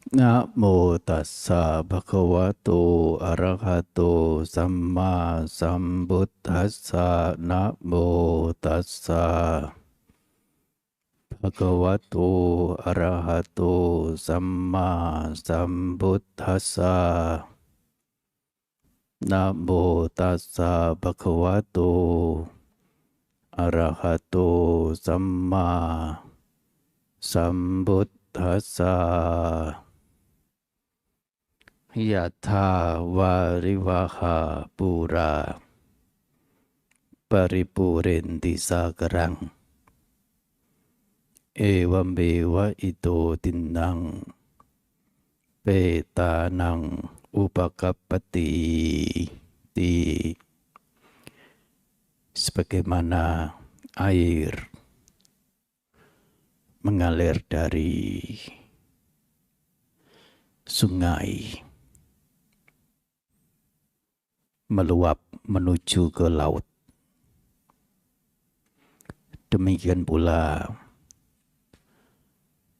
Namo tassa bhagavato arahato samma sambuddhassa. Namo tassa bhagavato arahato samma sambuddhassa. Namo tassa bhagavato arahato samma sambuddhassa. Yatha varivaha pura paripurenti sakarang ewambewa ito tindang petanang upakapati di sebagaimana air mengalir dari sungai meluap menuju ke laut. Demikian pula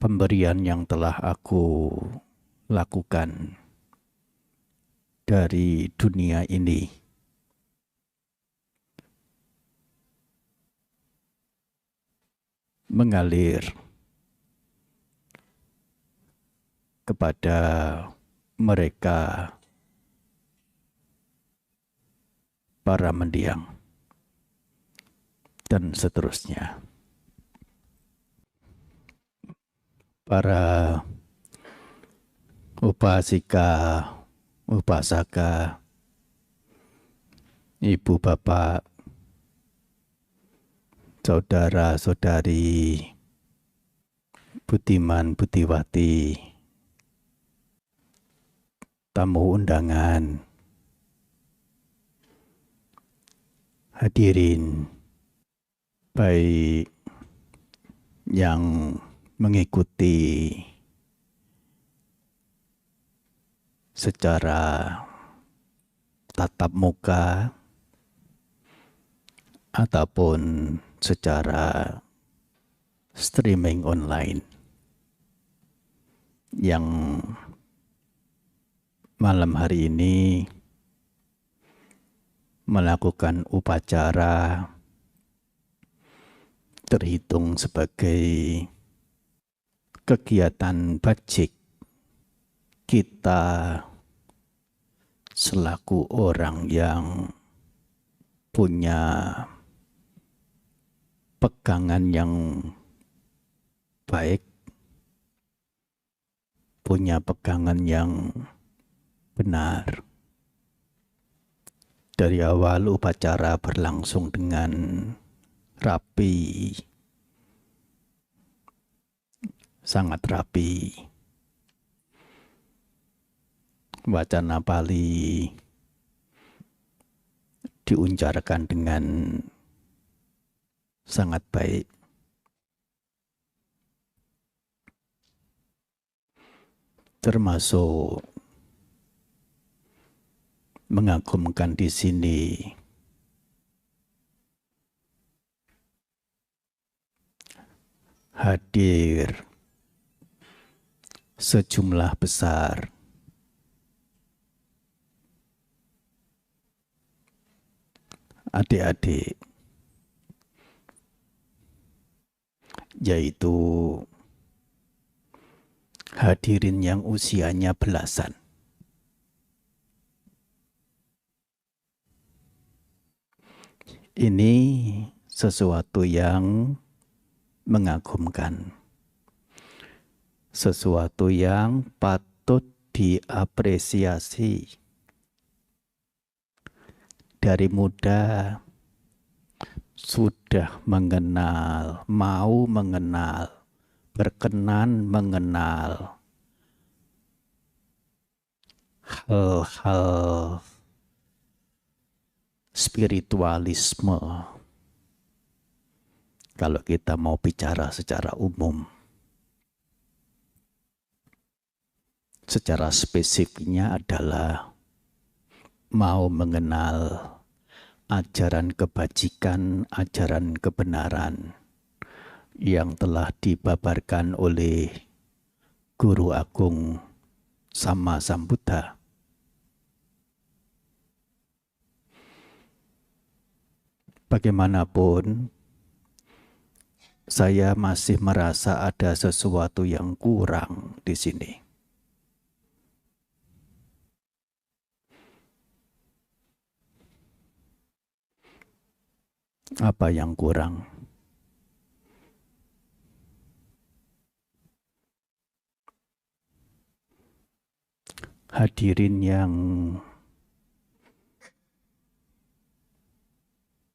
pemberian yang telah aku lakukan dari dunia ini mengalir kepada mereka para mendiang dan seterusnya. Para upasika, upasaka, ibu bapak, saudara-saudari, budiman, budiwati, tamu undangan, hadirin, baik yang mengikuti secara tatap muka ataupun secara streaming online yang malam hari ini melakukan upacara terhitung sebagai kegiatan bajik kita selaku orang yang punya pegangan yang baik, punya pegangan yang benar. Dari awal upacara berlangsung dengan rapi, sangat rapi. Wacana Pali diuncapkan dengan sangat baik. Termasuk mengagumkan di sini hadir sejumlah besar adik-adik, yaitu hadirin yang usianya belasan. Ini sesuatu yang mengagumkan, sesuatu yang patut diapresiasi. Dari muda sudah mengenal, mau mengenal, berkenan mengenal hal-hal spiritualisme. Kalau kita mau bicara secara umum, secara spesifiknya adalah mau mengenal ajaran kebajikan, ajaran kebenaran yang telah dibabarkan oleh Guru Agung Sama Sambuddha. Bagaimanapun, saya masih merasa ada sesuatu yang kurang di sini. Apa yang kurang? Hadirin yang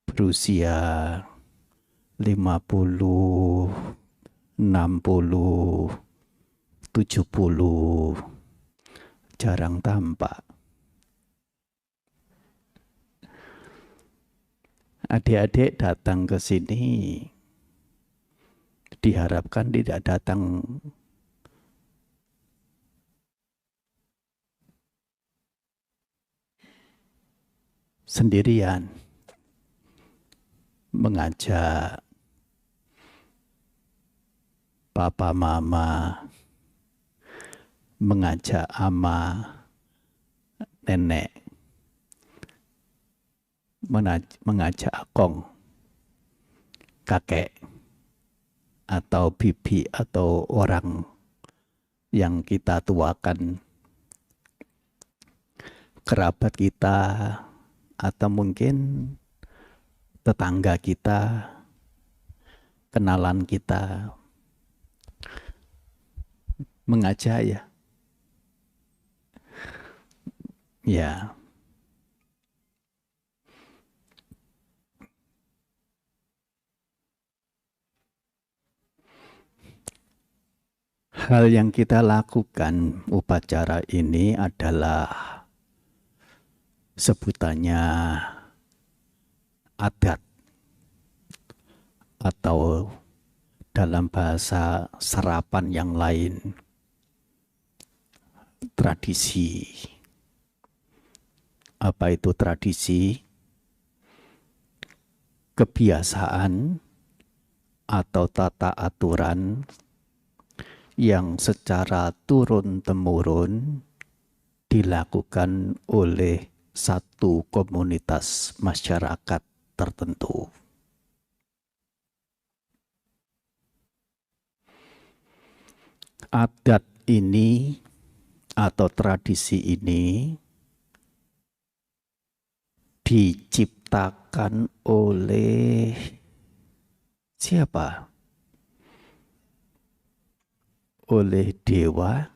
berusia 50, 60, 70 jarang tampak. Adik-adik datang ke sini diharapkan tidak datang sendirian, mengajak papa mama, mengajak ama, nenek, mengajak akong, kakek, atau bibi, atau orang yang kita tuakan, kerabat kita, atau mungkin tetangga kita, kenalan kita, mengajak ya. Ya. Hal yang kita lakukan upacara ini adalah sebutannya adat atau dalam bahasa serapan yang lain tradisi. Apa itu tradisi? Kebiasaan atau tata aturan yang secara turun-temurun dilakukan oleh satu komunitas masyarakat tertentu. Adat ini atau tradisi ini diciptakan oleh siapa? Oleh dewa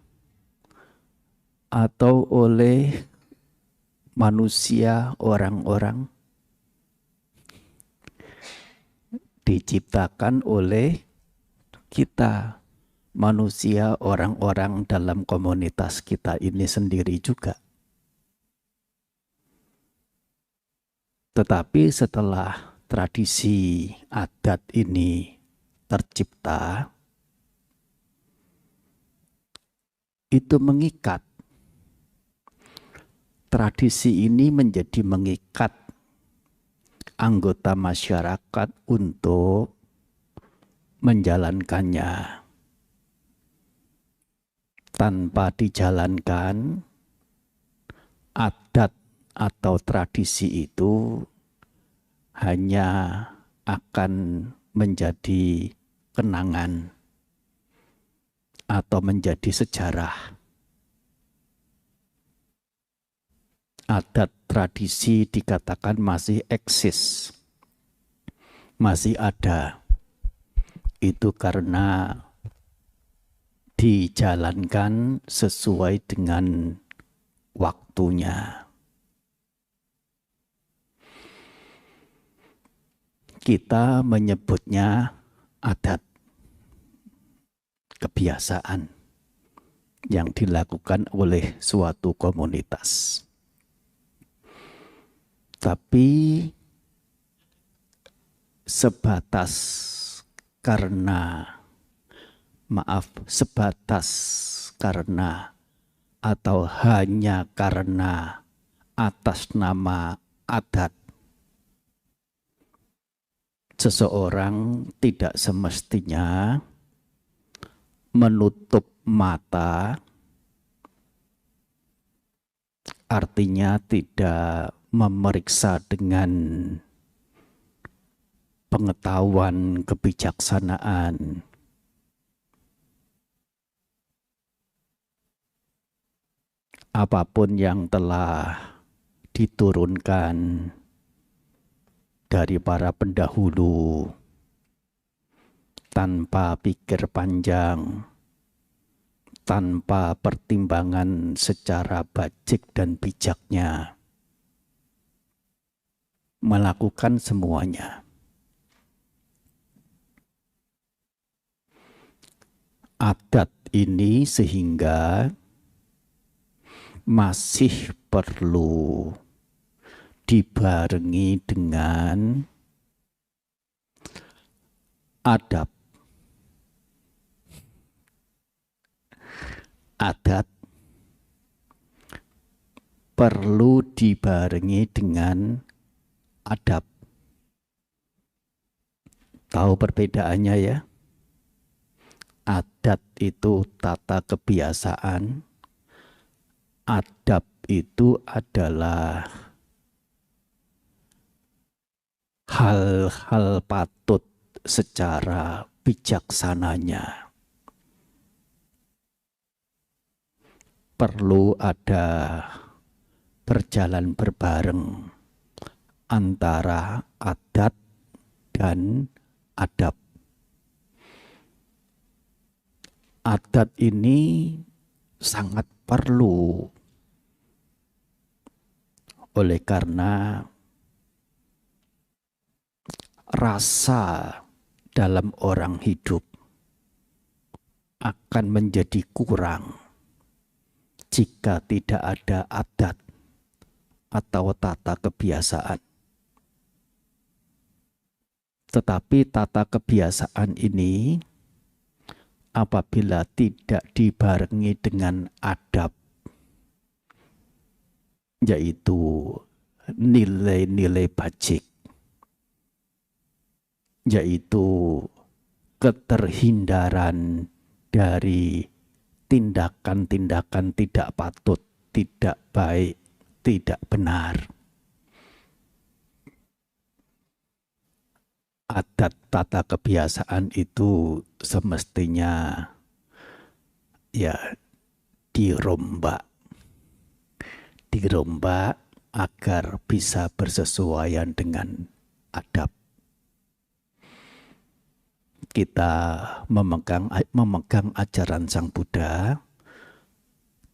atau oleh manusia, orang-orang? Diciptakan oleh kita, manusia, orang-orang dalam komunitas kita ini sendiri juga. Tetapi setelah tradisi adat ini tercipta, itu mengikat. Tradisi ini menjadi mengikat anggota masyarakat untuk menjalankannya. Tanpa dijalankan, adat atau tradisi itu hanya akan menjadi kenangan atau menjadi sejarah. Adat tradisi dikatakan masih eksis, masih ada. Itu karena dijalankan sesuai dengan waktunya. Kita menyebutnya adat, kebiasaan yang dilakukan oleh suatu komunitas. Tapi sebatas karena atau hanya karena atas nama adat, seseorang tidak semestinya menutup mata artinya tidak memeriksa dengan pengetahuan kebijaksanaan. Apapun yang telah diturunkan dari para pendahulu tanpa pikir panjang, tanpa pertimbangan secara bajik dan bijaknya, melakukan semuanya. Adat ini sehingga masih perlu dibarengi dengan adab. Adat perlu dibarengi dengan adab. Tahu perbedaannya ya? Adat itu tata kebiasaan. Adab itu adalah hal-hal patut secara bijaksananya. Perlu ada berjalan berbareng antara adat dan adab. Adat ini sangat perlu oleh karena rasa dalam orang hidup akan menjadi kurang jika tidak ada adat atau tata kebiasaan. Tetapi tata kebiasaan ini apabila tidak dibarengi dengan adab, yaitu nilai-nilai bajik, yaitu keterhindaran dari tindakan-tindakan tidak patut, tidak baik, tidak benar. Adat tata kebiasaan itu semestinya ya dirombak agar bisa bersesuaian dengan adab. Kita memegang ajaran Sang Buddha,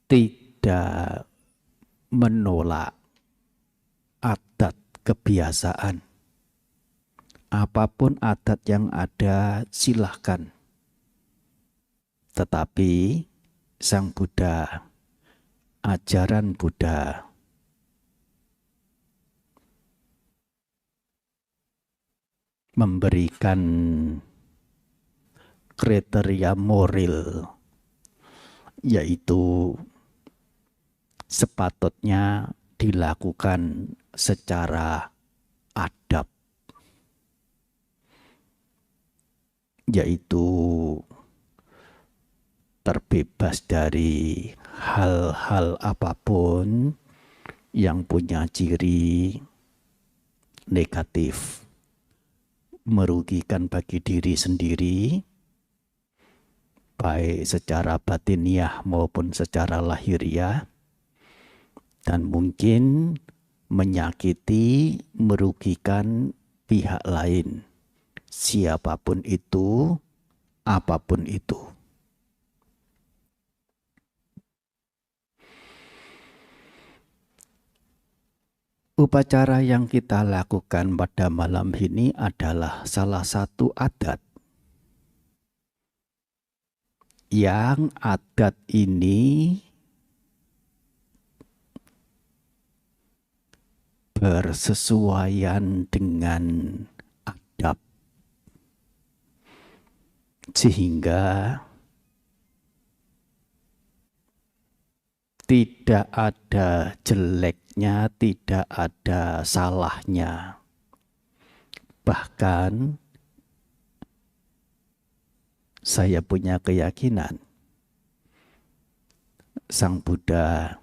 tidak menolak adat kebiasaan. Apapun adat yang ada silahkan. Tetapi Sang Buddha, ajaran Buddha memberikan kriteria moral, yaitu sepatutnya dilakukan secara adab, yaitu terbebas dari hal-hal apapun yang punya ciri negatif, merugikan bagi diri sendiri, baik secara batiniah maupun secara lahiriah, dan mungkin menyakiti, merugikan pihak lain, siapapun itu, apapun itu. Upacara yang kita lakukan pada malam ini adalah salah satu adat. Yang adat ini bersesuaian dengan adab, sehingga tidak ada jeleknya, tidak ada salahnya. Bahkan saya punya keyakinan Sang Buddha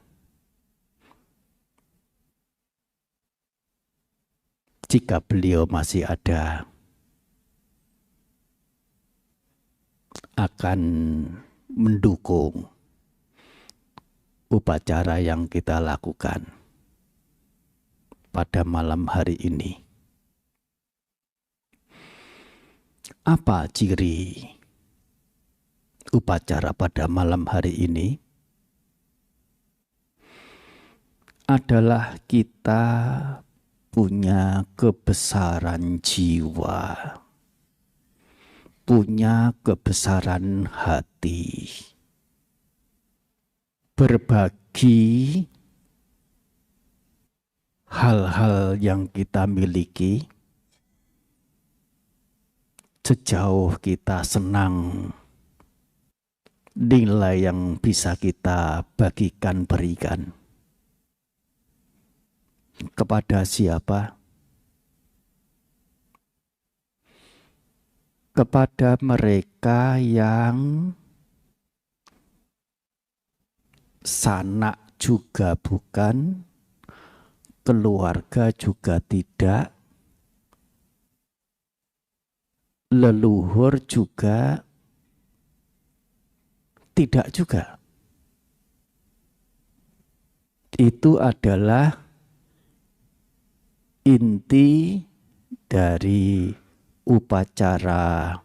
jika beliau masih ada, akan mendukung upacara yang kita lakukan pada malam hari ini. Apa ciri upacara pada malam hari ini? Adalah kita punya kebesaran jiwa, punya kebesaran hati, berbagi hal-hal yang kita miliki. Sejauh kita senang, nilai yang bisa kita bagikan, berikan kepada siapa? Kepada mereka yang sanak juga bukan, keluarga juga tidak, leluhur juga tidak juga. Itu adalah inti dari upacara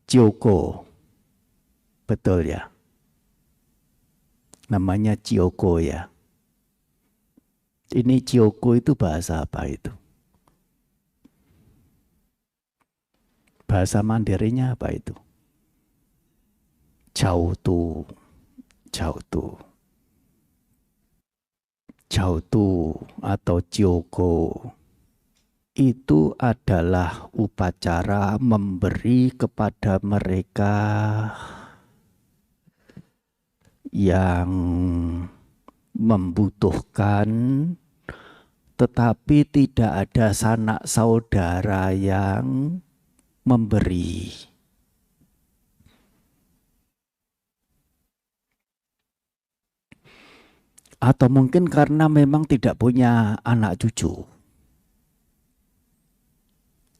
Joko. Betul ya? Namanya Joko ya. Ini Joko itu bahasa apa itu? Bahasa Mandarinnya apa itu? Jautu. Jautu. Jautu atau Joko itu adalah upacara memberi kepada mereka yang membutuhkan, tetapi tidak ada sanak saudara yang memberi. Atau mungkin karena memang tidak punya anak cucu.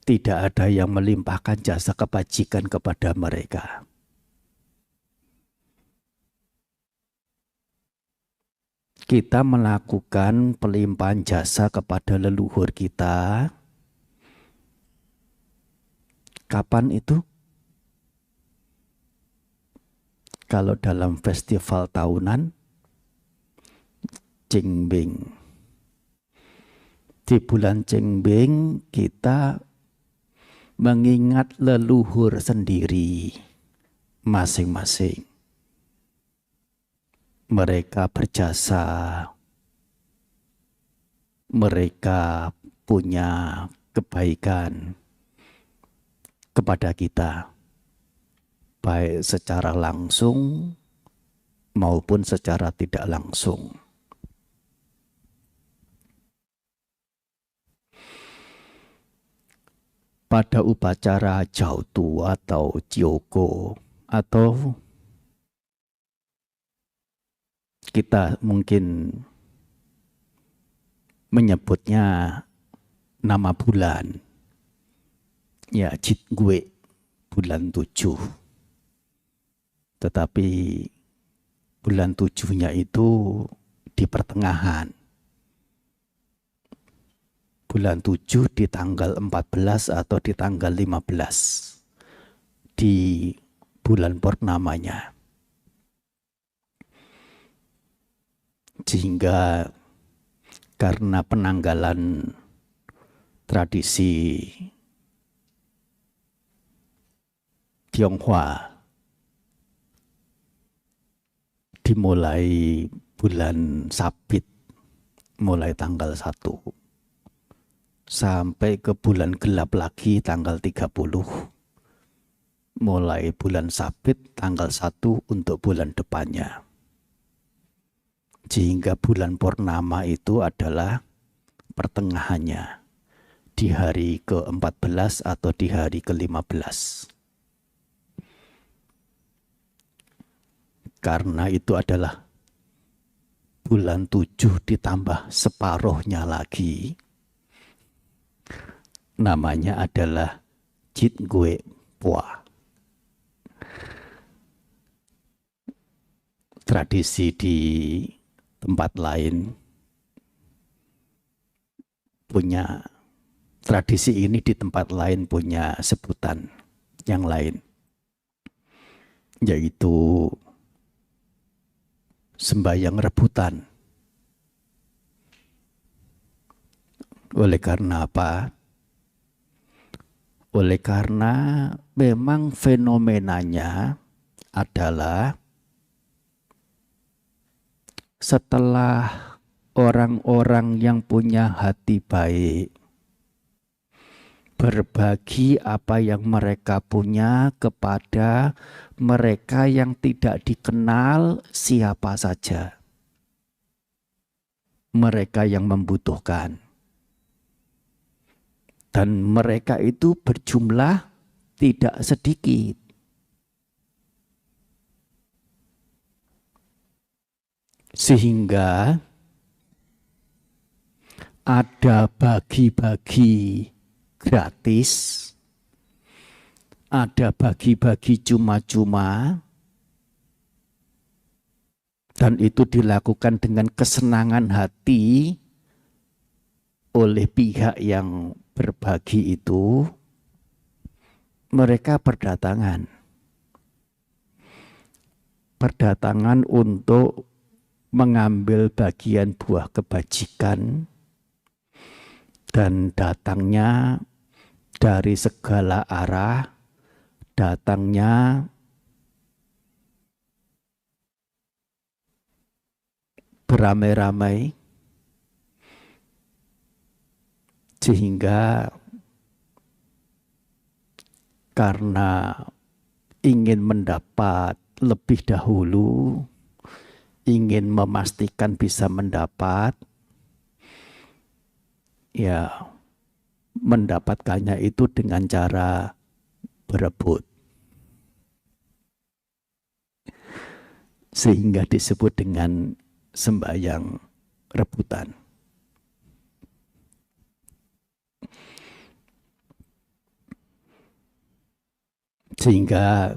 Tidak ada yang melimpahkan jasa kebajikan kepada mereka. Kita melakukan pelimpahan jasa kepada leluhur kita. Kapan itu? Kalau dalam festival tahunan, Cengbing. Di bulan Cengbing kita mengingat leluhur sendiri masing-masing. Mereka berjasa, mereka punya kebaikan kepada kita, baik secara langsung maupun secara tidak langsung. Pada upacara Jautu atau Joko, atau kita mungkin menyebutnya nama bulan, ya Jitgue, bulan 7. Tetapi bulan 7-nya itu di pertengahan. Bulan 7 di tanggal 14 atau di tanggal 15 di bulan purnamanya. Sehingga karena penanggalan tradisi Tionghoa dimulai bulan Sabit, mulai tanggal 1 sampai ke bulan gelap lagi tanggal 30. Mulai bulan Sabit tanggal 1 untuk bulan depannya. Sehingga bulan purnama itu adalah pertengahannya, di hari ke-14 atau di hari ke-15. Karena itu adalah bulan 7 ditambah separuhnya lagi, namanya adalah Chit Gue Pua. Tradisi di tempat lain punya, tradisi ini di tempat lain punya sebutan yang lain, yaitu sembahyang rebutan. Oleh karena apa? Oleh karena memang fenomenanya adalah setelah orang-orang yang punya hati baik berbagi apa yang mereka punya kepada mereka yang tidak dikenal siapa saja, mereka yang membutuhkan, dan mereka itu berjumlah tidak sedikit. Sehingga ada bagi-bagi gratis, ada bagi-bagi cuma-cuma, dan itu dilakukan dengan kesenangan hati oleh pihak yang berbagi itu. Mereka berdatangan untuk mengambil bagian buah kebajikan, dan datangnya dari segala arah, datangnya beramai-ramai, sehingga karena ingin mendapat lebih dahulu, ingin memastikan bisa mendapat, ya mendapatkannya itu dengan cara berebut. Sehingga disebut dengan sembahyang rebutan. Sehingga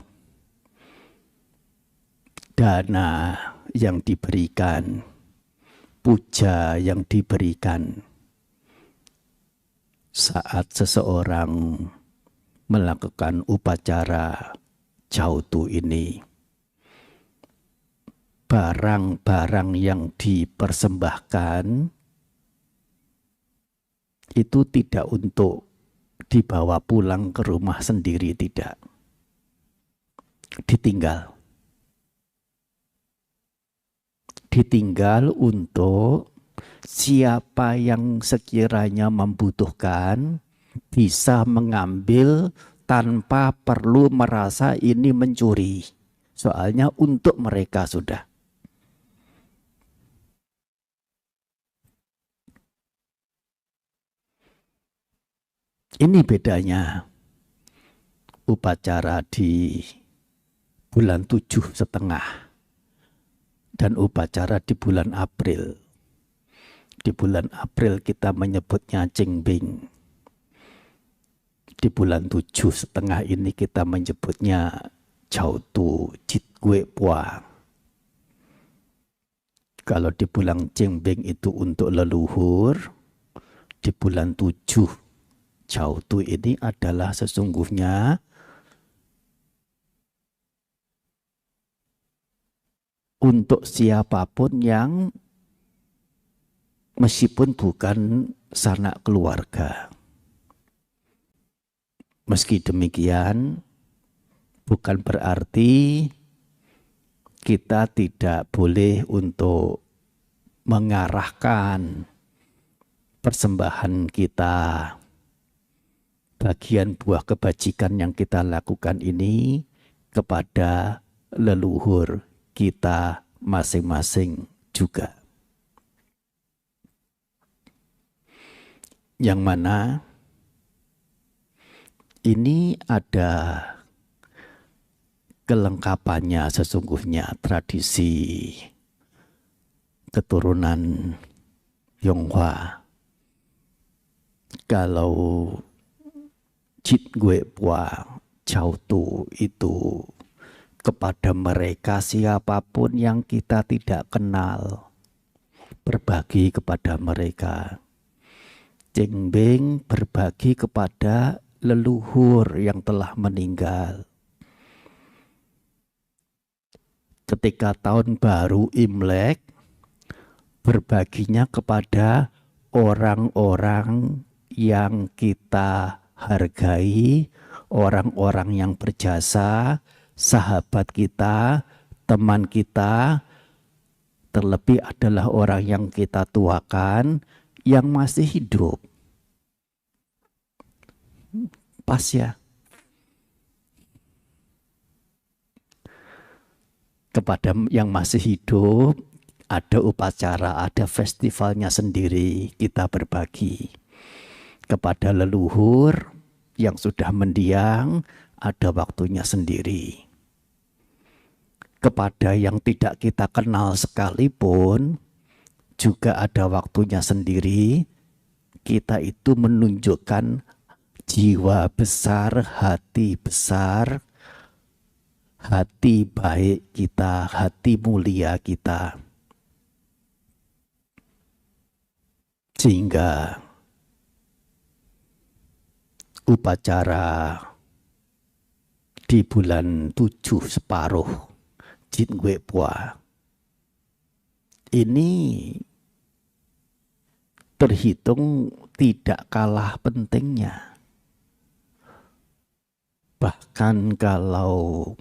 dana yang diberikan, puja yang diberikan saat seseorang melakukan upacara Jautu ini, barang-barang yang dipersembahkan itu tidak untuk dibawa pulang ke rumah sendiri, tidak. Ditinggal untuk siapa yang sekiranya membutuhkan bisa mengambil tanpa perlu merasa ini mencuri. Soalnya untuk mereka sudah. Ini bedanya upacara di bulan 7,5 dan upacara di bulan April. Di bulan April kita menyebutnya Cengbing. Di bulan 7,5 ini kita menyebutnya Jautu Chit Gue Pua. Kalau di bulan Cengbing itu untuk leluhur, di bulan 7 Jautu ini adalah sesungguhnya untuk siapapun yang meskipun bukan sanak keluarga. Meski demikian, bukan berarti kita tidak boleh untuk mengarahkan persembahan kita, bagian buah kebajikan yang kita lakukan ini kepada leluhur kita masing-masing juga. Yang mana ini ada kelengkapannya sesungguhnya, tradisi keturunan Tionghoa. Kalau Jit Gue Pua Chao Tu itu kepada mereka siapapun yang kita tidak kenal, berbagi kepada mereka. Cheng Beng berbagi kepada leluhur yang telah meninggal. Ketika tahun baru Imlek, berbaginya kepada orang-orang yang kita hargai, orang-orang yang berjasa, sahabat kita, teman kita, terlebih adalah orang yang kita tuakan, yang masih hidup. Pas ya? Kepada yang masih hidup, ada upacara, ada festivalnya sendiri, kita berbagi. Kepada leluhur yang sudah mendiang, ada waktunya sendiri. Kepada yang tidak kita kenal sekalipun, juga ada waktunya sendiri. Kita itu menunjukkan jiwa besar, hati baik kita, hati mulia kita. Sehingga upacara di bulan 7 separuh Jit Gue Pua ini terhitung tidak kalah pentingnya. Bahkan kalau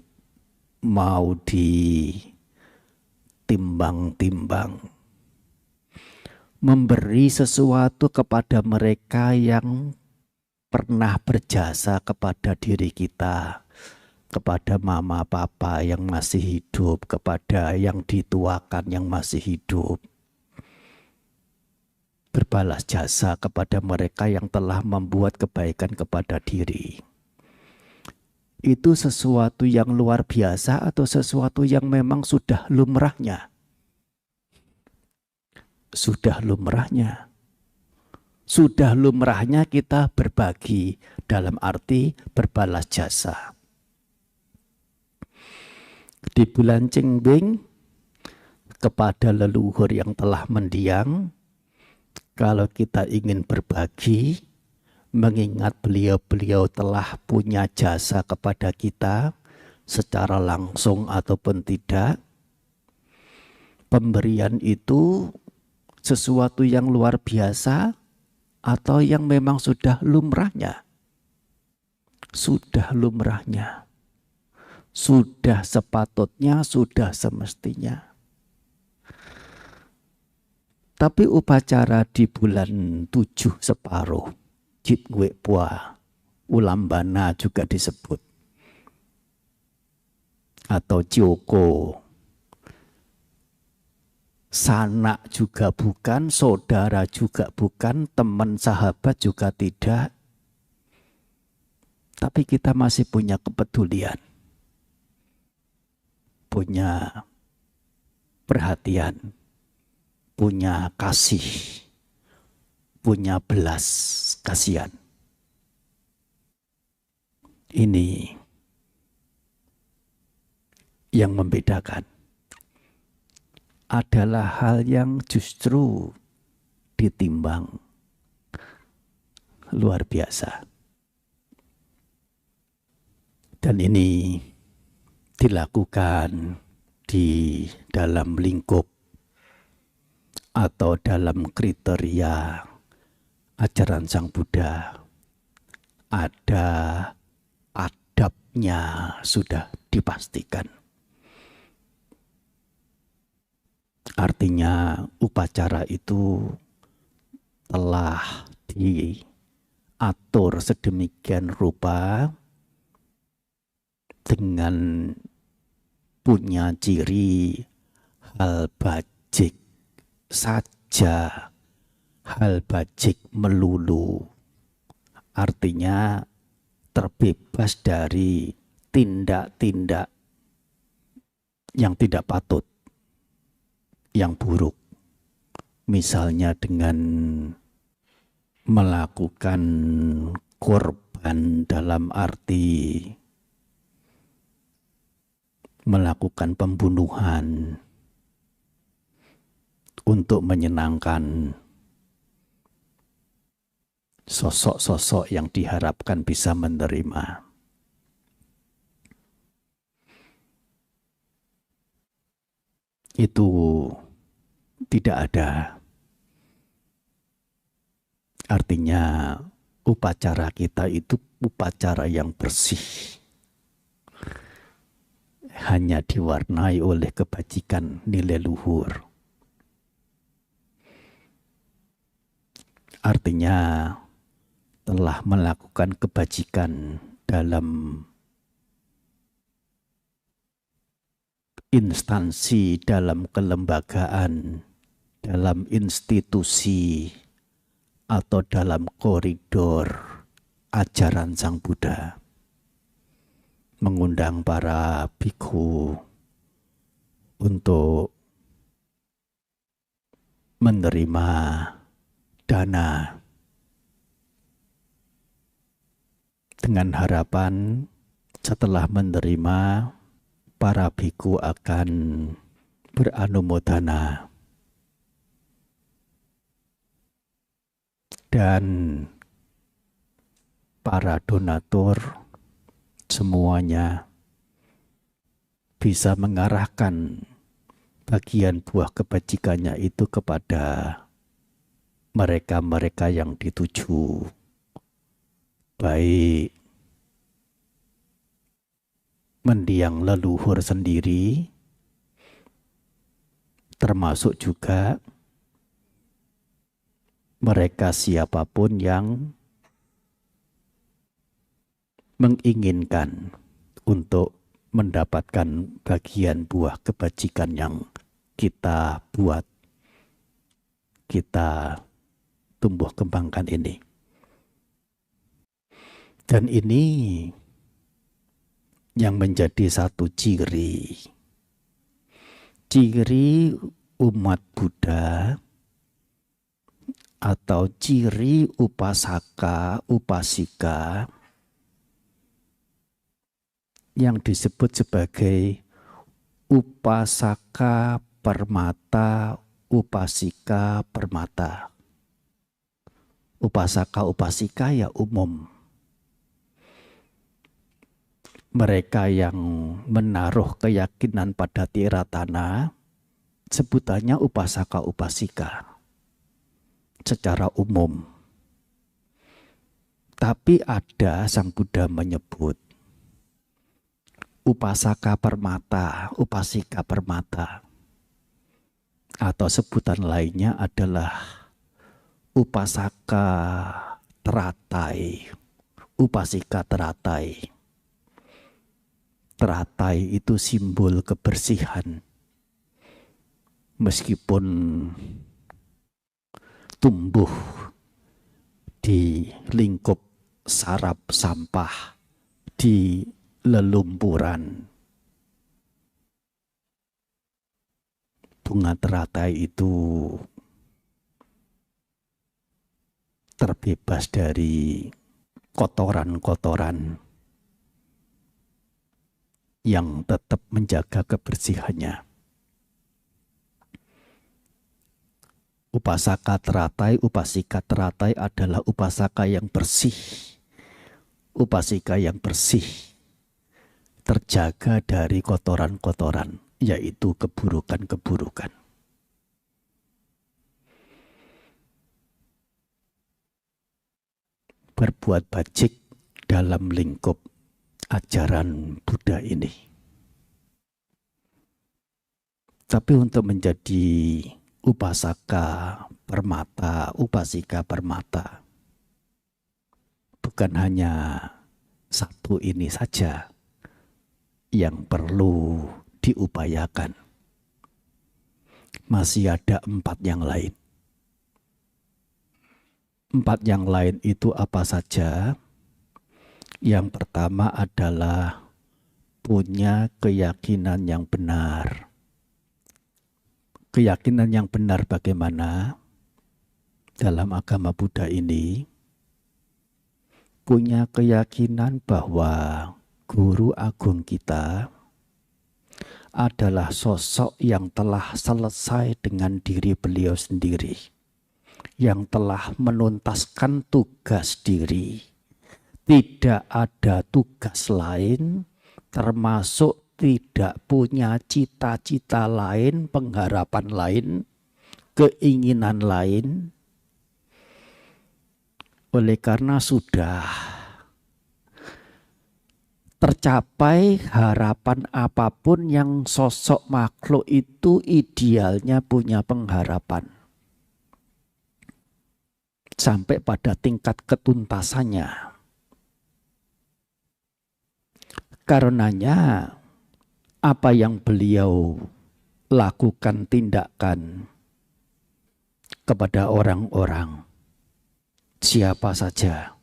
mau ditimbang-timbang, memberi sesuatu kepada mereka yang pernah berjasa kepada diri kita, kepada mama papa yang masih hidup, kepada yang dituakan yang masih hidup. Berbalas jasa kepada mereka yang telah membuat kebaikan kepada diri. Itu sesuatu yang luar biasa atau sesuatu yang memang sudah lumrahnya? Sudah lumrahnya. Sudah lumrahnya kita berbagi, dalam arti berbalas jasa. Di bulan Cheng Beng, kepada leluhur yang telah mendiang, kalau kita ingin berbagi, mengingat beliau-beliau telah punya jasa kepada kita, secara langsung ataupun tidak, pemberian itu sesuatu yang luar biasa atau yang memang sudah lumrahnya? Sudah lumrahnya. Sudah sepatutnya, sudah semestinya. Tapi upacara di bulan 7 separuh, Jit Gue Pua, Ulambana juga disebut. Atau Joko. Sanak juga bukan, saudara juga bukan, teman sahabat juga tidak. Tapi kita masih punya kepedulian. Punya perhatian. Punya kasih, punya belas kasihan. Ini yang membedakan. Adalah hal yang justru ditimbang luar biasa. Dan ini dilakukan di dalam lingkup atau dalam kriteria ajaran Sang Buddha. Ada adabnya sudah dipastikan. Artinya upacara itu telah diatur sedemikian rupa dengan punya ciri hal bajik saja, hal bajik melulu. Artinya terbebas dari tindak-tindak yang tidak patut, yang buruk. Misalnya dengan melakukan korban dalam arti melakukan pembunuhan untuk menyenangkan sosok-sosok yang diharapkan bisa menerima. Itu tidak ada. Artinya upacara kita itu upacara yang bersih. Hanya diwarnai oleh kebajikan nilai luhur. Artinya telah melakukan kebajikan dalam instansi, dalam kelembagaan, dalam institusi, atau dalam koridor ajaran Sang Buddha. Mengundang para bhikkhu untuk menerima dana dengan harapan setelah menerima, para bhikkhu akan beranumodana dan para donatur semuanya bisa mengarahkan bagian buah kebajikannya itu kepada mereka-mereka yang dituju, baik mendiang leluhur sendiri, termasuk juga mereka siapapun yang menginginkan untuk mendapatkan bagian buah kebajikan yang kita buat, kita tumbuh kembangkan ini. Dan ini yang menjadi satu ciri umat Buddha atau ciri upasaka, upasika yang disebut sebagai upasaka permata, upasika permata. Upasaka, upasika ya umum. Mereka yang menaruh keyakinan pada tiratana sebutannya upasaka, upasika secara umum. Tapi ada Sang Buddha menyebut upasaka permata, upasika permata, atau sebutan lainnya adalah upasaka teratai, upasika teratai. Teratai itu simbol kebersihan. Meskipun tumbuh di lingkup sarap sampah, di lelumpuran, bunga teratai itu terbebas dari kotoran-kotoran yang tetap menjaga kebersihannya. Upasaka teratai, upasika teratai adalah upasaka yang bersih. Upasika yang bersih, terjaga dari kotoran-kotoran, yaitu keburukan-keburukan. Berbuat bajik dalam lingkup ajaran Buddha ini. Tapi untuk menjadi upasaka permata, upasika permata, bukan hanya satu ini saja yang perlu diupayakan. Masih ada 4 yang lain. 4 yang lain itu apa saja? Yang pertama adalah punya keyakinan yang benar keyakinan yang benar bagaimana dalam agama Buddha ini, punya keyakinan bahwa guru agung kita adalah sosok yang telah selesai dengan diri beliau sendiri, yang telah menuntaskan tugas diri. Tidak ada tugas lain, termasuk tidak punya cita-cita lain, pengharapan lain, keinginan lain. Oleh karena sudah tercapai harapan apapun yang sosok makhluk itu idealnya punya pengharapan. Sampai pada tingkat ketuntasannya. Karenanya apa yang beliau lakukan tindakan kepada orang-orang, siapa saja.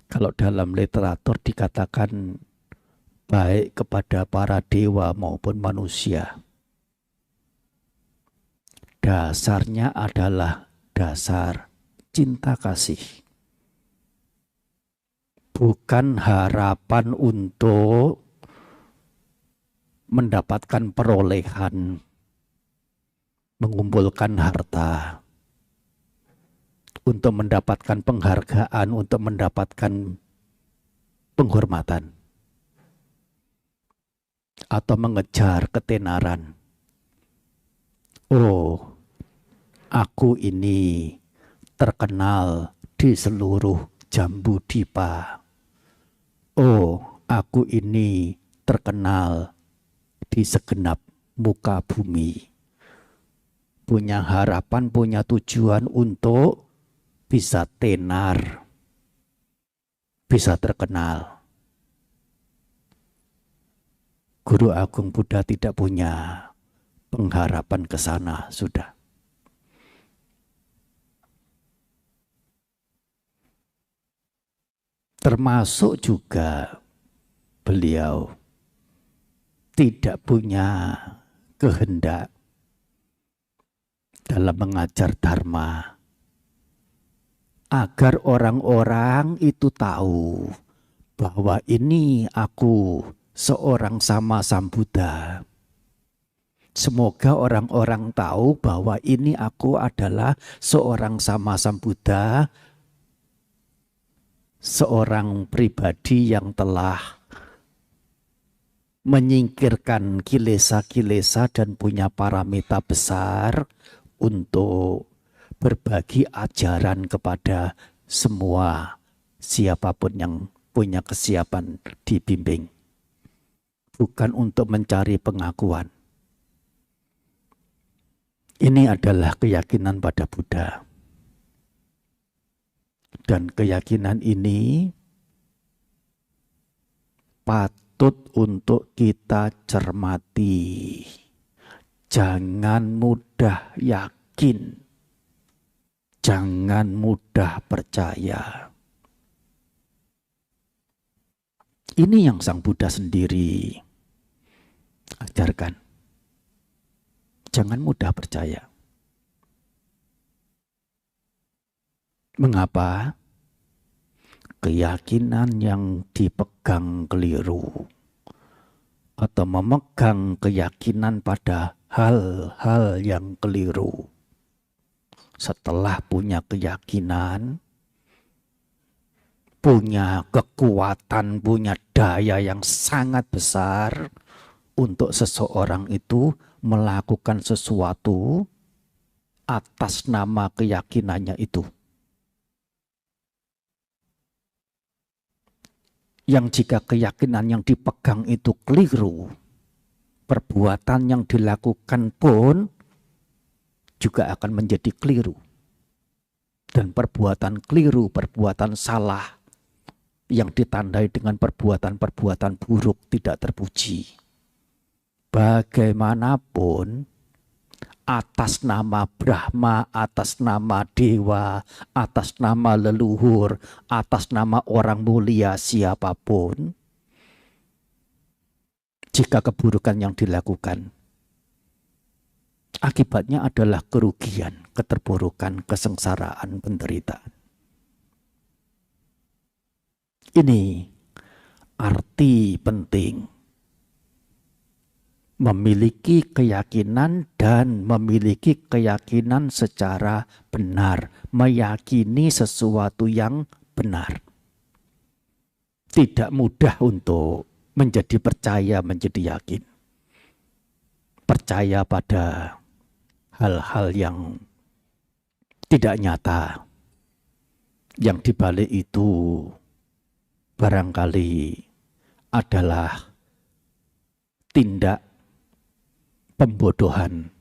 Kalau dalam literatur dikatakan baik kepada para dewa maupun manusia, dasarnya adalah dasar cinta kasih. Bukan harapan untuk mendapatkan perolehan, mengumpulkan harta, untuk mendapatkan penghargaan, untuk mendapatkan penghormatan, atau mengejar ketenaran. Oh, aku ini terkenal di seluruh Jambudipa. Oh, aku ini terkenal di segenap muka bumi. Punya harapan, punya tujuan untuk bisa tenar, bisa terkenal. Guru Agung Buddha tidak punya pengharapan ke sana, sudah. Termasuk juga beliau tidak punya kehendak dalam mengajar dharma agar orang-orang itu tahu bahwa ini aku seorang sama Sambuddha. Semoga orang-orang tahu bahwa ini aku adalah seorang sama Sambuddha, seorang pribadi yang telah menyingkirkan kilesa-kilesa dan punya paramita besar untuk berbagi ajaran kepada semua siapapun yang punya kesiapan dibimbing. Bukan untuk mencari pengakuan. Ini adalah keyakinan pada Buddha. Dan keyakinan ini patut untuk kita cermati. Jangan mudah yakin. Jangan mudah percaya. Ini yang Sang Buddha sendiri ajarkan. Jangan mudah percaya. Mengapa? Keyakinan yang dipegang keliru atau memegang keyakinan pada hal-hal yang keliru. Setelah punya keyakinan, punya kekuatan, punya daya yang sangat besar untuk seseorang itu melakukan sesuatu atas nama keyakinannya itu. Yang jika keyakinan yang dipegang itu keliru, perbuatan yang dilakukan pun juga akan menjadi keliru. Dan perbuatan keliru, perbuatan salah yang ditandai dengan perbuatan-perbuatan buruk tidak terpuji. Bagaimanapun, atas nama Brahma, atas nama Dewa, atas nama leluhur, atas nama orang mulia siapapun, jika keburukan yang dilakukan Akibatnya adalah kerugian, keterpurukan, kesengsaraan, penderitaan. Ini arti penting memiliki keyakinan dan memiliki keyakinan secara benar, meyakini sesuatu yang benar. Tidak mudah untuk menjadi percaya, menjadi yakin. Percaya pada hal-hal yang tidak nyata, yang dibalik itu barangkali adalah tindak pembodohan,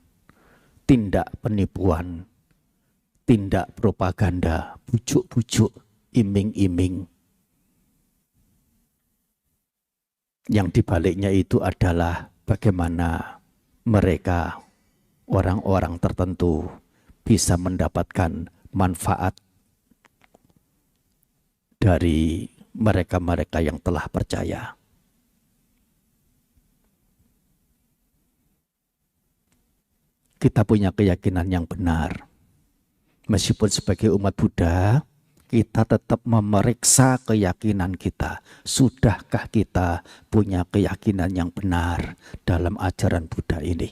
tindak penipuan, tindak propaganda, bujuk-bujuk, iming-iming. Yang dibaliknya itu adalah bagaimana mereka, orang-orang tertentu, bisa mendapatkan manfaat dari mereka-mereka yang telah percaya. Kita punya keyakinan yang benar. Meskipun sebagai umat Buddha, kita tetap memeriksa keyakinan kita. Sudahkah kita punya keyakinan yang benar dalam ajaran Buddha ini?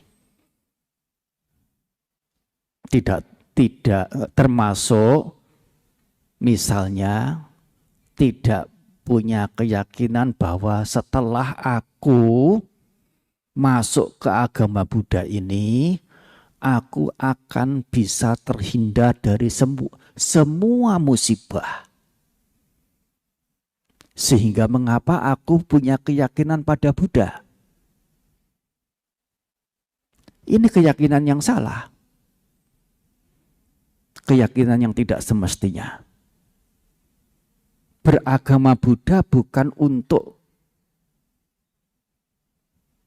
Tidak termasuk misalnya tidak punya keyakinan bahwa setelah aku masuk ke agama Buddha ini, aku akan bisa terhindar dari semua musibah. Sehingga mengapa aku punya keyakinan pada Buddha? Ini keyakinan yang salah. Keyakinan yang tidak semestinya. Beragama Buddha bukan untuk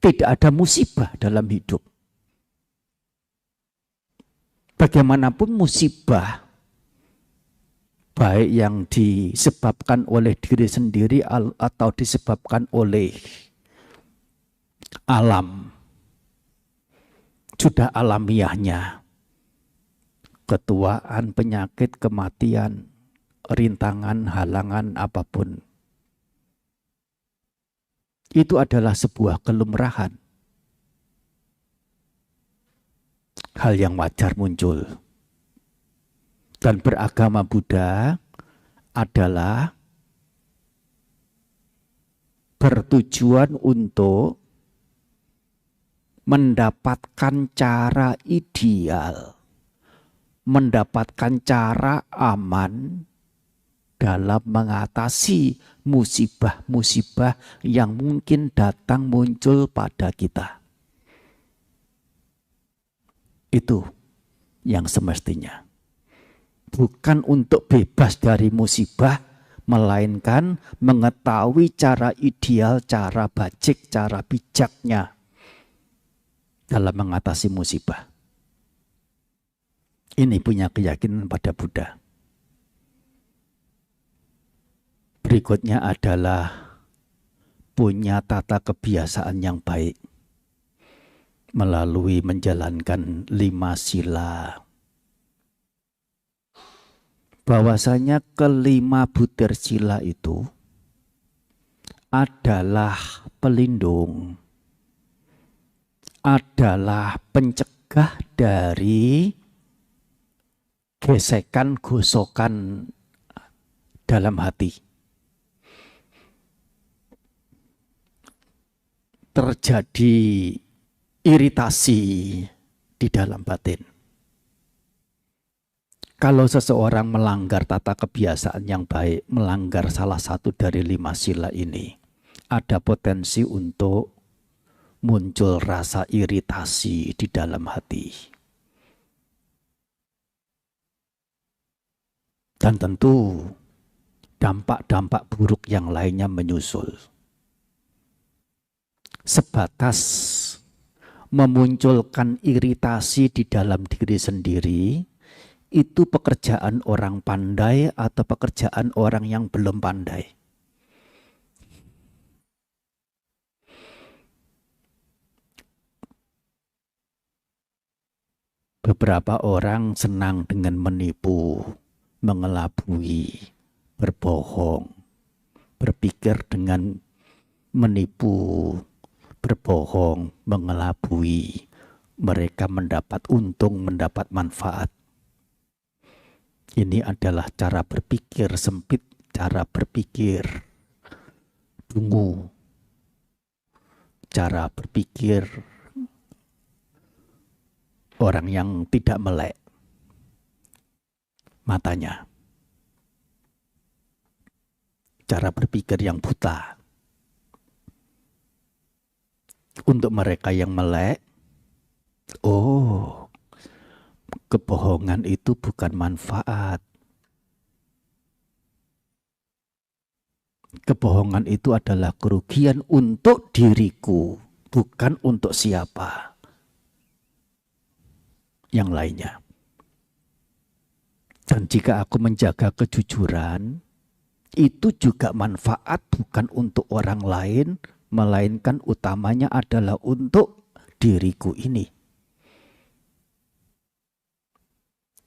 tidak ada musibah dalam hidup. Bagaimanapun musibah, baik yang disebabkan oleh diri sendiri atau disebabkan oleh alam, sudah alamiahnya. Ketuaan, penyakit, kematian, rintangan, halangan, apapun. Itu adalah sebuah kelumrahan. Hal yang wajar muncul. Dan beragama Buddha adalah bertujuan untuk mendapatkan cara ideal, mendapatkan cara aman dalam mengatasi musibah-musibah yang mungkin datang muncul pada kita. Itu yang semestinya. Bukan untuk bebas dari musibah, melainkan mengetahui cara ideal, cara bajik, cara bijaknya dalam mengatasi musibah. Ini punya keyakinan pada Buddha. Berikutnya adalah punya tata kebiasaan yang baik melalui menjalankan 5 sila. Bahwasanya kelima butir sila itu adalah pelindung, adalah pencegah dari gesekan, gosokan dalam hati. Terjadi iritasi di dalam batin. Kalau seseorang melanggar tata kebiasaan yang baik, melanggar salah satu dari 5 sila ini, ada potensi untuk muncul rasa iritasi di dalam hati. Dan tentu dampak-dampak buruk yang lainnya menyusul. Sebatas memunculkan iritasi di dalam diri sendiri, itu pekerjaan orang pandai atau pekerjaan orang yang belum pandai. Beberapa orang senang dengan menipu, mengelabui, berbohong, berpikir dengan menipu, berbohong, mengelabui, mereka mendapat untung, mendapat manfaat. Ini adalah cara berpikir sempit, cara berpikir dungu, cara berpikir orang yang tidak melek matanya, cara berpikir yang buta. Untuk mereka yang melek, oh, kebohongan itu bukan manfaat. Kebohongan itu adalah kerugian untuk diriku, bukan untuk siapa yang lainnya. Dan jika aku menjaga kejujuran, itu juga manfaat bukan untuk orang lain, melainkan utamanya adalah untuk diriku ini.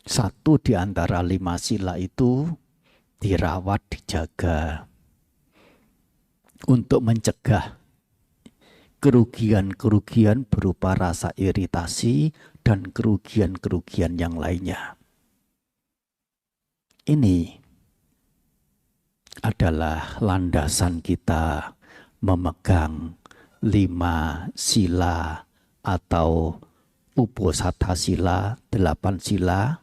Satu di antara 5 sila itu dirawat, dijaga untuk mencegah kerugian-kerugian berupa rasa iritasi dan kerugian-kerugian yang lainnya. Ini adalah landasan kita memegang 5 sila atau Uposatha sila, 8 sila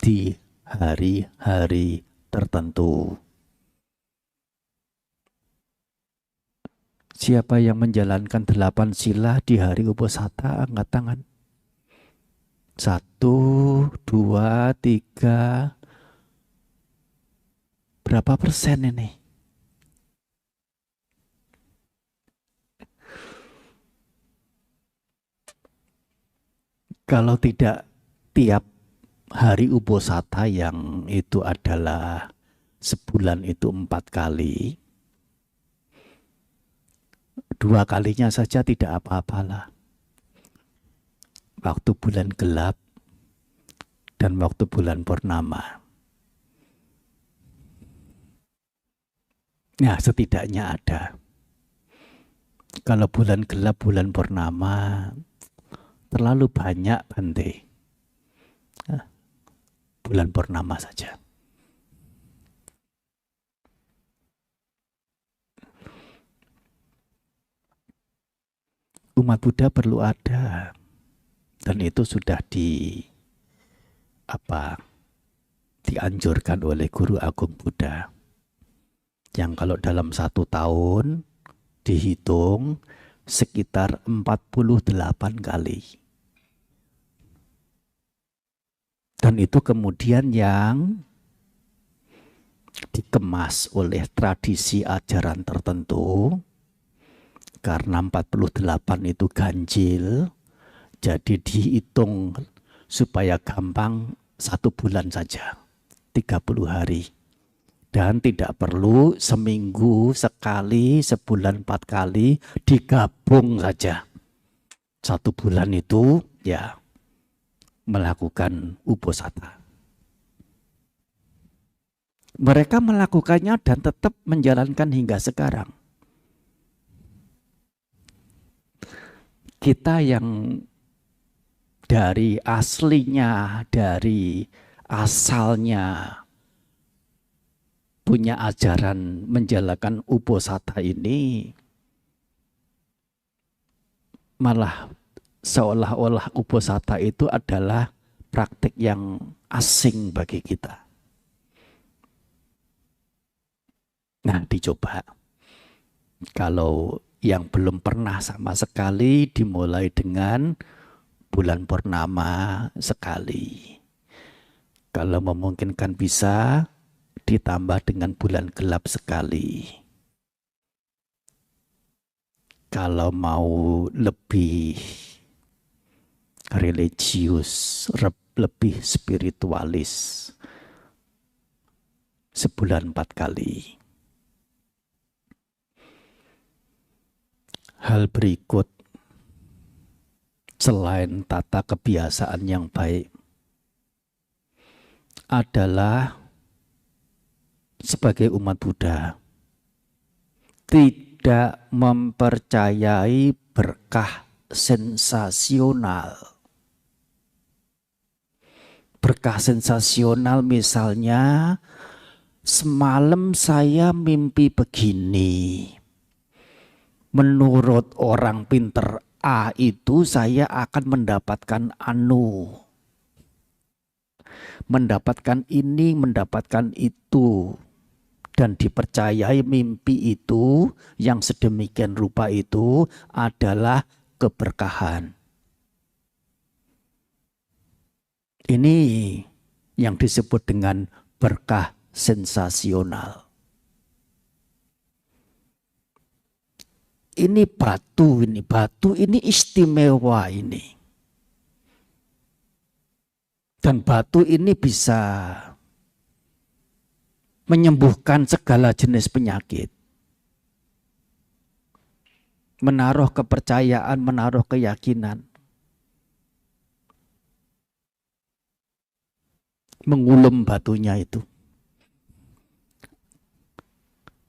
di hari-hari tertentu. Siapa yang menjalankan 8 sila di hari Uposatha, angkat tangan. 1, 2, 3. Berapa persen ini? Kalau tidak tiap hari Uposatha yang itu adalah sebulan itu 4 kali, 2 kalinya saja tidak apa-apalah. Waktu bulan gelap dan waktu bulan purnama. Nah, setidaknya ada. Kalau bulan gelap, bulan purnama, terlalu banyak Bante. Bulan purnama saja. Umat Buddha perlu ada. Dan itu sudah dianjurkan oleh Guru Agung Buddha. Yang kalau dalam 1 tahun dihitung sekitar 48 kali. Dan itu kemudian yang dikemas oleh tradisi ajaran tertentu, karena 48 itu ganjil, jadi dihitung supaya gampang 1 bulan saja, 30 hari. Dan tidak perlu seminggu sekali, sebulan 4 kali, digabung saja. 1 bulan itu ya melakukan Uposatha. Mereka melakukannya dan tetap menjalankan hingga sekarang. Kita yang dari aslinya, dari asalnya punya ajaran menjalankan Uposatha ini, malah seolah-olah Uposatha itu adalah praktik yang asing bagi kita. Nah, dicoba. Kalau yang belum pernah sama sekali, dimulai dengan bulan purnama sekali. Kalau memungkinkan bisa ditambah dengan bulan gelap sekali. Kalau mau lebih religius, lebih spiritualis, sebulan 4 kali. Hal berikut, selain tata kebiasaan yang baik adalah sebagai umat Buddha tidak mempercayai berkah sensasional. Berkah sensasional misalnya, semalam saya mimpi begini. Menurut orang pinter A itu saya akan mendapatkan anu. Mendapatkan ini, mendapatkan itu. Dan dipercayai mimpi itu yang sedemikian rupa itu adalah keberkahan. Ini yang disebut dengan berkah sensasional. Ini batu ini istimewa ini. Dan batu ini bisa menyembuhkan segala jenis penyakit. Menaruh kepercayaan, menaruh keyakinan. Mengulum batunya itu.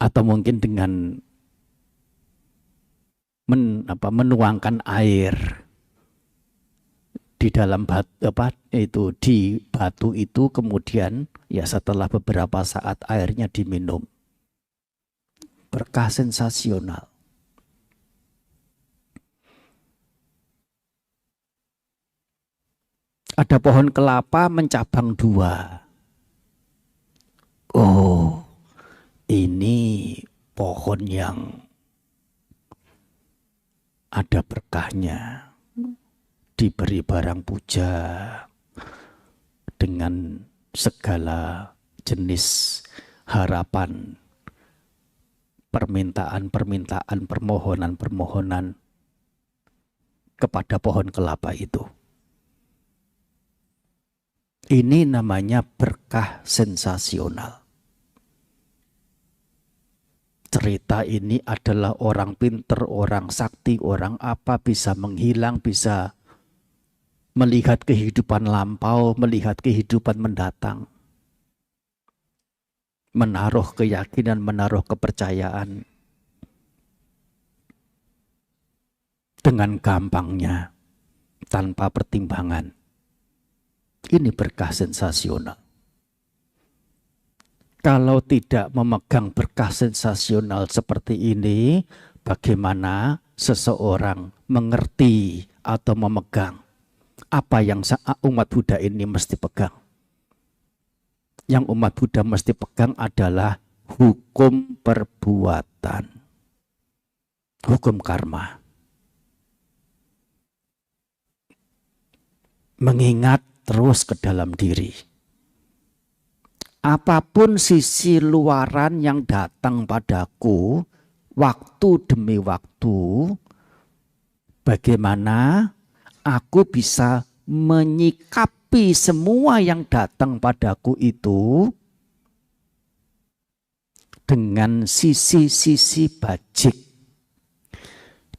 Atau mungkin dengan menuangkan air di dalam di batu itu, kemudian ya setelah beberapa saat airnya diminum. Berkah sensasional. Ada pohon kelapa mencabang 2. Oh, ini pohon yang ada berkahnya. Diberi barang puja dengan segala jenis harapan, permintaan, permohonan kepada pohon kelapa itu. Ini namanya berkah sensasional. Cerita ini adalah orang pinter, orang sakti, orang apa bisa menghilang, bisa melihat kehidupan lampau, melihat kehidupan mendatang. Menaruh keyakinan, menaruh kepercayaan. Dengan gampangnya, tanpa pertimbangan. Ini berkah sensasional. Kalau tidak memegang berkah sensasional seperti ini, bagaimana seseorang mengerti atau memegang apa yang umat Buddha ini mesti pegang? Yang umat Buddha mesti pegang adalah hukum perbuatan, hukum karma. Mengingat terus ke dalam diri. Apapun sisi luaran yang datang padaku, waktu demi waktu, bagaimana aku bisa menyikapi semua yang datang padaku itu dengan sisi-sisi bajik,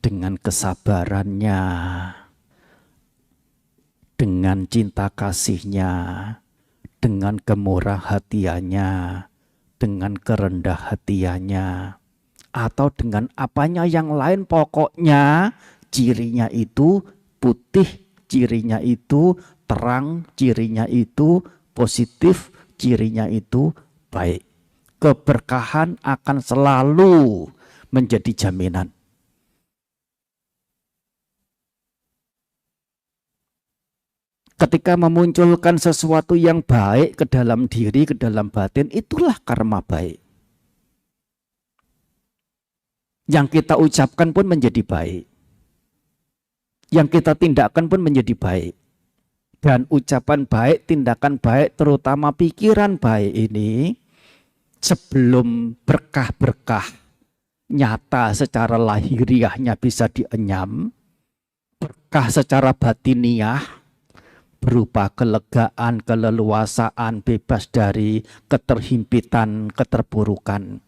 dengan kesabarannya, dengan cinta kasihnya, dengan kemurah hatiannya, dengan kerendah hatiannya, atau dengan apanya yang lain, pokoknya cirinya itu putih, cirinya itu terang, cirinya itu positif, cirinya itu baik. Keberkahan akan selalu menjadi jaminan. Ketika memunculkan sesuatu yang baik ke dalam diri, ke dalam batin, itulah karma baik. Yang kita ucapkan pun menjadi baik. Yang kita tindakan pun menjadi baik. Dan ucapan baik, tindakan baik, terutama pikiran baik ini, sebelum berkah-berkah nyata secara lahiriahnya bisa dienyam, berkah secara batiniah, berupa kelegaan, keleluasaan, bebas dari keterhimpitan, keterpurukan,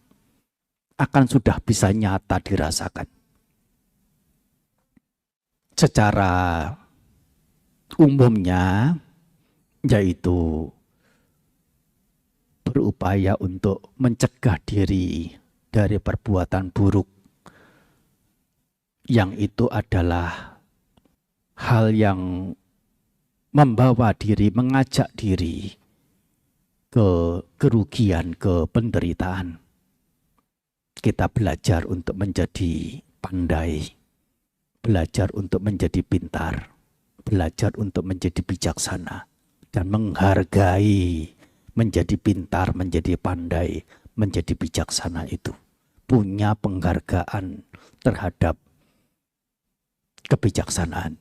akan sudah bisa nyata dirasakan. Secara umumnya yaitu berupaya untuk mencegah diri dari perbuatan buruk, yang itu adalah hal yang membawa diri, mengajak diri ke kerugian, ke penderitaan. Kita belajar untuk menjadi pandai, belajar untuk menjadi pintar, belajar untuk menjadi bijaksana, dan menghargai menjadi pintar, menjadi pandai, menjadi bijaksana itu. Punya penghargaan terhadap kebijaksanaan.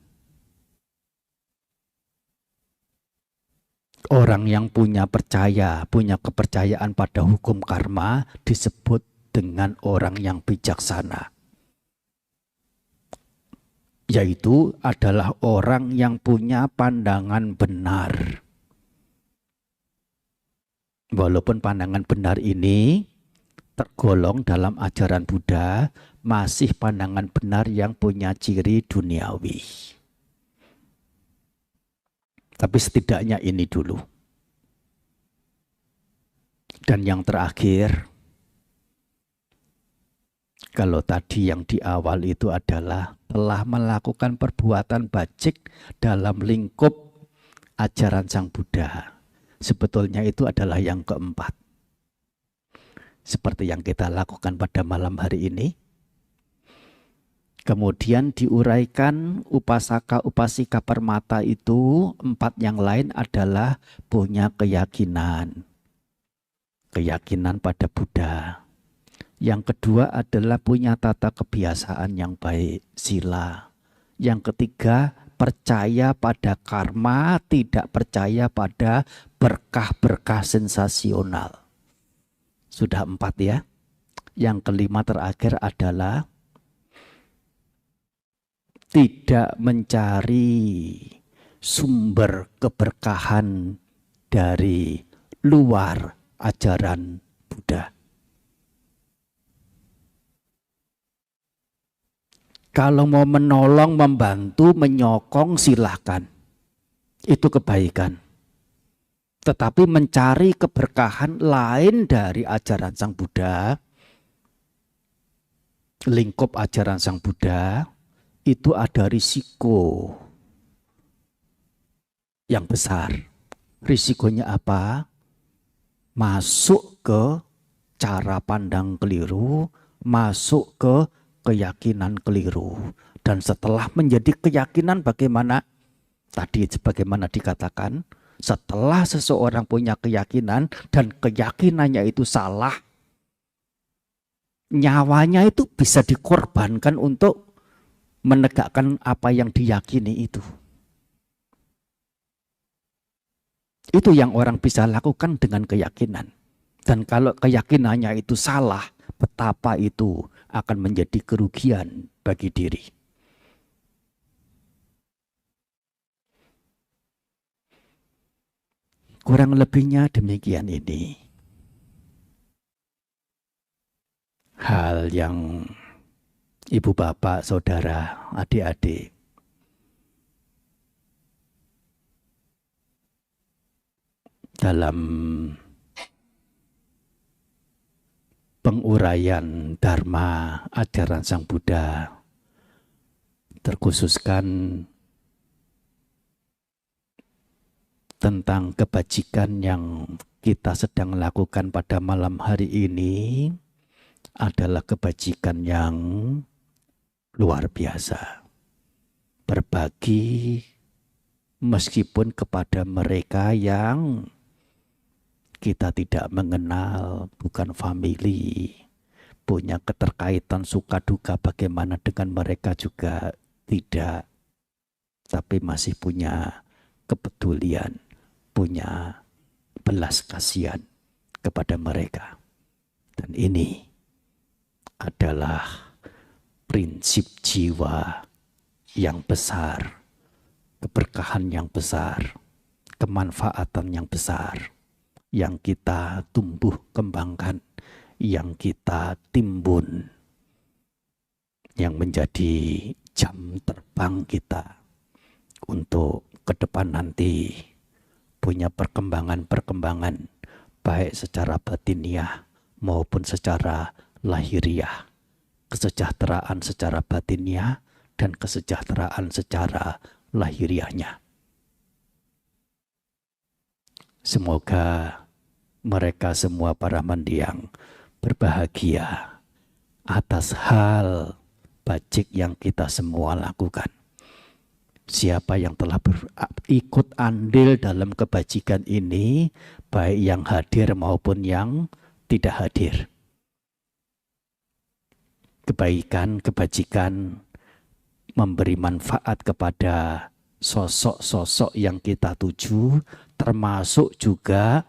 Orang yang punya kepercayaan pada hukum karma disebut dengan orang yang bijaksana. Yaitu adalah orang yang punya pandangan benar. Walaupun pandangan benar ini tergolong dalam ajaran Buddha, masih pandangan benar yang punya ciri duniawi. Tapi setidaknya ini dulu. Dan yang terakhir, kalau tadi yang di awal itu adalah telah melakukan perbuatan bajik dalam lingkup ajaran Sang Buddha. Sebetulnya itu adalah yang keempat. Seperti yang kita lakukan pada malam hari ini. Kemudian diuraikan upasaka upasika permata itu, empat yang lain adalah punya keyakinan. Keyakinan pada Buddha. Yang kedua adalah punya tata kebiasaan yang baik, sila. Yang ketiga, percaya pada karma, tidak percaya pada berkah-berkah sensasional. Sudah 4 ya. Yang kelima terakhir adalah tidak mencari sumber keberkahan dari luar ajaran Buddha. Kalau mau menolong, membantu, menyokong, silahkan. Itu kebaikan. Tetapi mencari keberkahan lain dari ajaran Sang Buddha, lingkup ajaran Sang Buddha, itu ada risiko yang besar. Risikonya apa? Masuk ke cara pandang keliru, masuk ke keyakinan keliru. Dan setelah menjadi keyakinan bagaimana? Tadi sebagaimana dikatakan, setelah seseorang punya keyakinan dan keyakinannya itu salah, nyawanya itu bisa dikorbankan untuk menegakkan apa yang diyakini itu. Itu yang orang bisa lakukan dengan keyakinan. Dan kalau keyakinannya itu salah, betapa itu akan menjadi kerugian bagi diri. Kurang lebihnya demikian ini. Hal yang ibu bapak, saudara, adik-adik dalam penguraian Dharma ajaran Sang Buddha terkhususkan tentang kebajikan yang kita sedang lakukan pada malam hari ini adalah kebajikan yang luar biasa. Berbagi meskipun kepada mereka yang kita tidak mengenal, bukan famili, punya keterkaitan suka duka bagaimana dengan mereka juga tidak, tapi masih punya kepedulian, punya belas kasihan kepada mereka. Dan ini adalah prinsip jiwa yang besar, keberkahan yang besar, kemanfaatan yang besar, yang kita tumbuh kembangkan, yang kita timbun, yang menjadi jam terbang kita untuk ke depan nanti punya perkembangan-perkembangan baik secara batiniah maupun secara lahiriah, kesejahteraan secara batiniah dan kesejahteraan secara lahiriahnya. Semoga mereka semua para mendiang berbahagia atas hal bajik yang kita semua lakukan. Siapa yang telah ikut andil dalam kebajikan ini, baik yang hadir maupun yang tidak hadir. Kebaikan, kebajikan memberi manfaat kepada sosok-sosok yang kita tuju, termasuk juga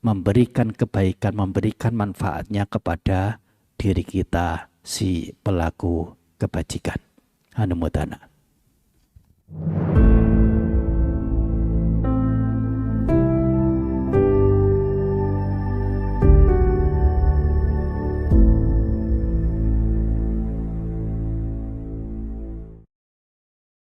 memberikan kebaikan, memberikan manfaatnya kepada diri kita, si pelaku kebajikan. Anumodana.